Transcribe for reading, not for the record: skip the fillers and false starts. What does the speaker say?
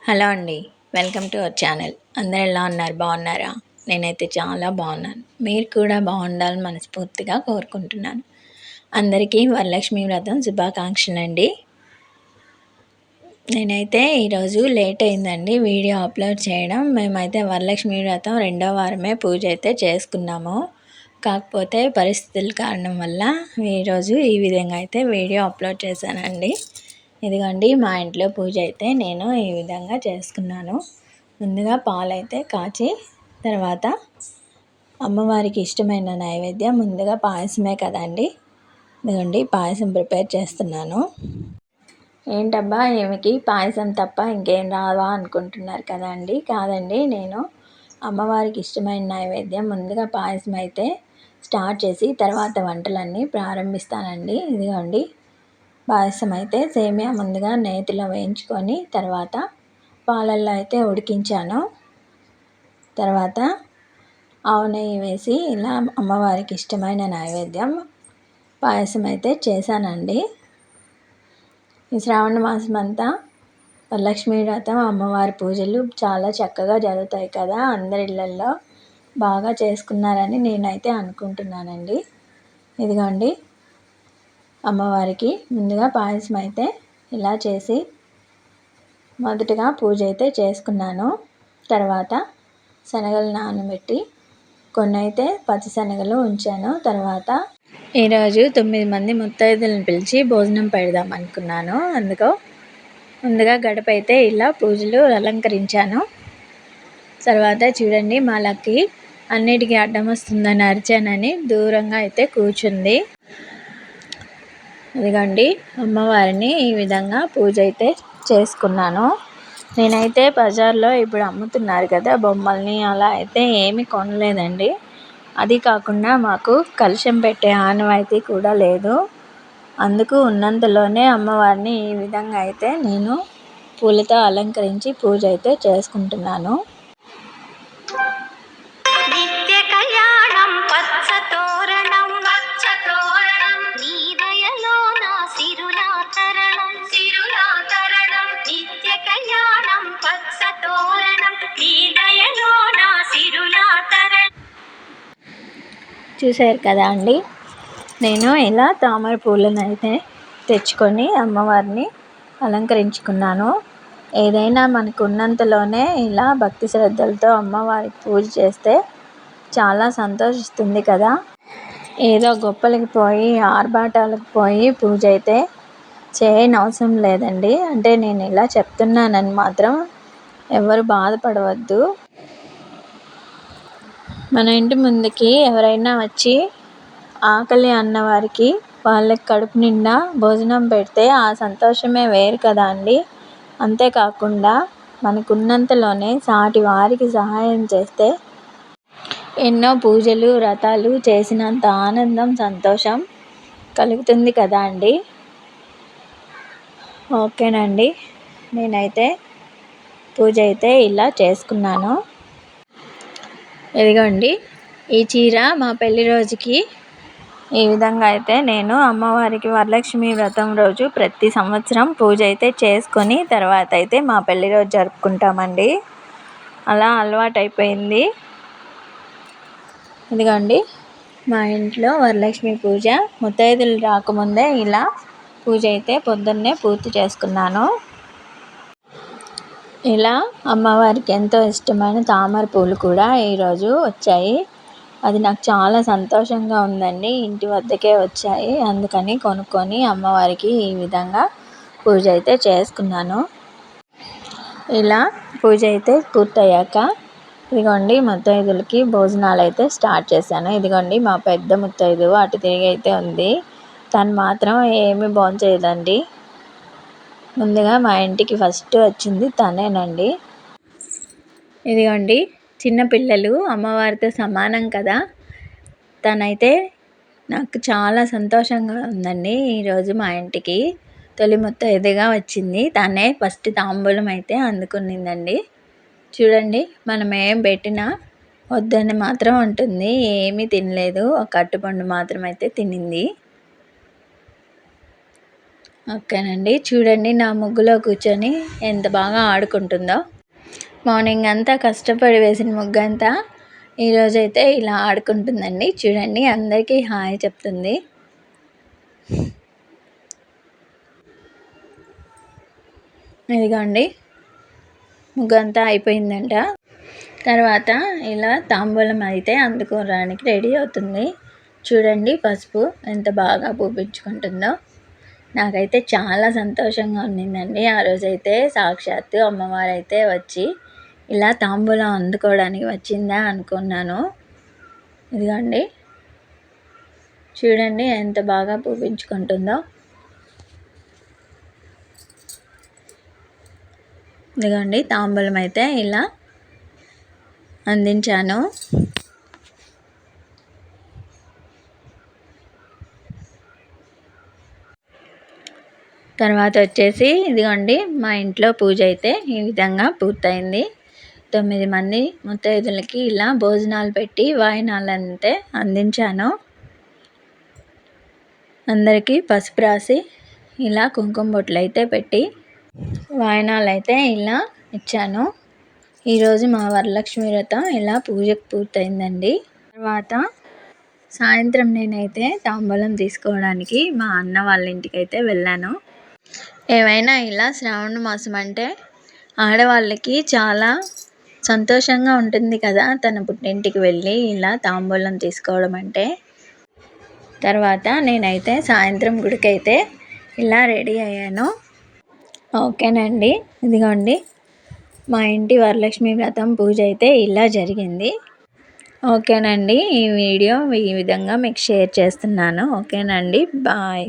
Hello అండి. Welcome to our channel. అందరూ ఎలా ఉన్నారు? బాగున్నారా? నేనైతే చాలా బాగున్నాను. మీరు కూడా బాగుండాలని మనస్ఫూర్తిగా కోరుకుంటున్నాను. అందరికీ వరలక్ష్మి వ్రతం శుభాకాంక్షలండి. నేనైతే ఈరోజు లేట్ అయిందండి వీడియో అప్లోడ్ చేయడం. మేమైతే వరలక్ష్మి వ్రతం 2వ వారమే పూజ అయితే చేసుకున్నాము. కాకపోతే పరిస్థితుల కారణం వల్ల ఈరోజు ఈ విధంగా అయితే వీడియో అప్లోడ్ చేశానండి. ఇదిగోండి మా ఇంట్లో పూజ అయితే నేను ఈ విధంగా చేసుకున్నాను. ముందుగా పాలైతే కాచి తర్వాత అమ్మవారికి ఇష్టమైన నైవేద్యం ముందుగా పాయసమే కదండి. ఇదిగోండి పాయసం ప్రిపేర్ చేస్తున్నాను. ఏంటబ్బా ఏమికి పాయసం తప్ప ఇంకేం రావా అనుకుంటున్నారు కదండి. కాదండి, నేను అమ్మవారికి ఇష్టమైన నైవేద్యం ముందుగా పాయసం అయితే స్టార్ట్ చేసి తర్వాత వంటలన్నీ ప్రారంభిస్తానండి. ఇదిగోండి పాయసం అయితే సేమియా ముందుగా నేతిలో వేయించుకొని తర్వాత పాలల్లో అయితే ఉడికించాను. తర్వాత ఆవు నెయ్యి వేసి ఇలా అమ్మవారికి ఇష్టమైన నైవేద్యం పాయసం అయితే చేశానండి. ఈ శ్రావణ మాసం అంతా వరలక్ష్మి వ్రతం అమ్మవారి పూజలు చాలా చక్కగా జరుగుతాయి కదా. అందరి ఇళ్ళల్లో బాగా చేసుకున్నారని నేనైతే అనుకుంటున్నానండి. ఇదిగోండి అమ్మవారికి ముందుగా పాయసం అయితే ఇలా చేసి మొదటగా పూజ అయితే చేసుకున్నాను. తర్వాత శనగలు నానబెట్టి కొన్ని అయితే పచ్చిశనగలు ఉంచాను. తర్వాత ఈరోజు 9 మంది ముత్తైదులను పిలిచి భోజనం పెడదాం అనుకున్నాను. ముందుగా గడప అయితే ఇలా పూజలు అలంకరించాను. తర్వాత చూడండి మా లక్కీ అన్నిటికీ అడ్డం వస్తుందని అరిచానని దూరంగా అయితే కూర్చుంది. ఇదిగోండి అమ్మవారిని ఈ విధంగా పూజ అయితే చేసుకున్నాను. నేనైతే బజార్లో ఇప్పుడు అమ్ముతున్నారు కదా బొమ్మల్ని, అలా అయితే ఏమీ కొనలేదండి. అది కాకుండా మాకు కలశం పెట్టే ఆనవాయితీ కూడా లేదు. అందుకు ఉన్నంతలోనే అమ్మవారిని ఈ విధంగా అయితే నేను పూలతో అలంకరించి పూజ అయితే చేసుకుంటున్నాను. చూశారు కదా అండి, నేను ఇలా తామర పూలను అయితే తెచ్చుకొని అమ్మవారిని అలంకరించుకున్నాను. ఏదైనా మనకు ఉన్నంతలోనే ఇలా భక్తి శ్రద్ధలతో అమ్మవారికి పూజ చేస్తే చాలా సంతోషిస్తుంది కదా. ఏదో గొప్పలకి పోయి ఆర్భాటాలకు పోయి పూజ అయితే చేయనవసరం లేదండి. అంటే నేను ఇలా చెప్తున్నానని మాత్రం ఎవరు బాధపడవద్దు. మన ఇంటి ముందుకి ఎవరైనా వచ్చి ఆకలి అన్నవారికి వాళ్ళకి కడుపు నిండా భోజనం పెడితే ఆ సంతోషమే వేరు కదా అండి. అంతేకాకుండా మనకున్నంతలోనే సాటి వారికి సహాయం చేస్తే ఎన్నో పూజలు వ్రతాలు చేసినంత ఆనందం సంతోషం కలుగుతుంది కదా అండి. ఓకేనండి, నేనైతే పూజ అయితే ఇలా చేసుకున్నాను. ఇదిగోండి ఈ చీర మా పెళ్లి రోజుకి ఈ విధంగా అయితే నేను అమ్మవారికి వరలక్ష్మి వ్రతం రోజు ప్రతి సంవత్సరం పూజ అయితే చేసుకొని తర్వాత అయితే మా పెళ్లి రోజు జరుపుకుంటామండి. అలా అలవాటు అయిపోయింది. ఇదిగోండి మా ఇంట్లో వరలక్ష్మి పూజ ముత్తైదులు రాకముందే ఇలా పూజ అయితే పొద్దున్నే పూర్తి చేసుకున్నాను. ఇలా అమ్మవారికి ఎంతో ఇష్టమైన తామర పూలు కూడా ఈరోజు వచ్చాయి. అది నాకు చాలా సంతోషంగా ఉందండి. ఇంటి వద్దకే వచ్చాయి, అందుకని కొనుక్కొని అమ్మవారికి ఈ విధంగా పూజ అయితే చేసుకున్నాను. ఇలా పూజ అయితే పూర్తయ్యాక ఇదిగోండి ముత్తైదులకి భోజనాలు అయితే స్టార్ట్ చేశాను. ఇదిగోండి మా పెద్ద ముత్తైదు అటు తిరిగి అయితే ఉంది. తను మాత్రం ఏమీ భోంచేయదండి. ముందుగా మా ఇంటికి ఫస్ట్ వచ్చింది తనేనండి. ఇదిగోండి చిన్నపిల్లలు అమ్మవారితో సమానం కదా. తనైతే నాకు చాలా సంతోషంగా ఉందండి. ఈరోజు మా ఇంటికి తొలి ముత్తైదుగా వచ్చింది. తనే ఫస్ట్ తాంబూలం అయితే అందుకునిందండి. చూడండి మనం ఏం పెట్టినా వద్దని మాత్రం ఉంటుంది. ఏమీ తినలేదు, ఒక అరటిపండు మాత్రం అయితే తినింది. ఓకేనండి. చూడండి నా ముగ్గులో కూర్చొని ఎంత బాగా ఆడుకుంటుందో. మార్నింగ్ అంతా కష్టపడి వేసిన ముగ్గంతా ఈరోజైతే ఇలా ఆడుకుంటుందండి. చూడండి అందరికీ హాయ్ చెప్తుంది. ఇదిగోండి ముగ్గంతా అయిపోయిందంట. తర్వాత ఇలా తాంబూలం అయితే అందుకోవడానికి రెడీ అవుతుంది. చూడండి పసుపు ఎంత బాగా పూపించుకుంటుందో. నాకైతే చాలా సంతోషంగా ఉన్నిందండి. ఆ రోజైతే సాక్షాత్తు అమ్మవారైతే వచ్చి ఇలా తాంబూలం అందుకోవడానికి వచ్చిందా అనుకున్నాను. ఇదిగోండి చూడండి ఎంత బాగా పూపించుకుంటుందో. ఇదిగోండి తాంబూలం అయితే ఇలా అందించాను. తర్వాత వచ్చేసి ఇదిగోండి మా ఇంట్లో పూజ అయితే ఈ విధంగా పూర్తయింది. 9 మంది ముత్తైదులకి ఇలా భోజనాలు పెట్టి వాయినాలంతే అందించాను. అందరికీ పసుపు రాసి ఇలా కుంకుమ బొట్లు అయితే పెట్టి వాయినాలు అయితే ఇలా ఇచ్చాను. ఈరోజు మా వరలక్ష్మి వ్రతం ఇలా పూజకు పూర్తయిందండి. తర్వాత సాయంత్రం నేనైతే తాంబూలం తీసుకోవడానికి మా అన్న వాళ్ళ ఇంటికైతే వెళ్ళాను. ఏమైనా ఇలా శ్రావణ మాసం అంటే ఆడవాళ్ళకి చాలా సంతోషంగా ఉంటుంది కదా, తన పుట్టింటికి వెళ్ళి ఇలా తాంబూలం తీసుకోవడం అంటే. తర్వాత నేనైతే సాయంత్రం గుడికైతే ఇలా రెడీ అయ్యాను. ఓకేనండి. ఇదిగోండి మా ఇంటి వరలక్ష్మి వ్రతం పూజ అయితే ఇలా జరిగింది. ఓకేనండి. ఈ వీడియో ఈ విధంగా మీకు షేర్ చేస్తున్నాను. ఓకేనండి. బాయ్.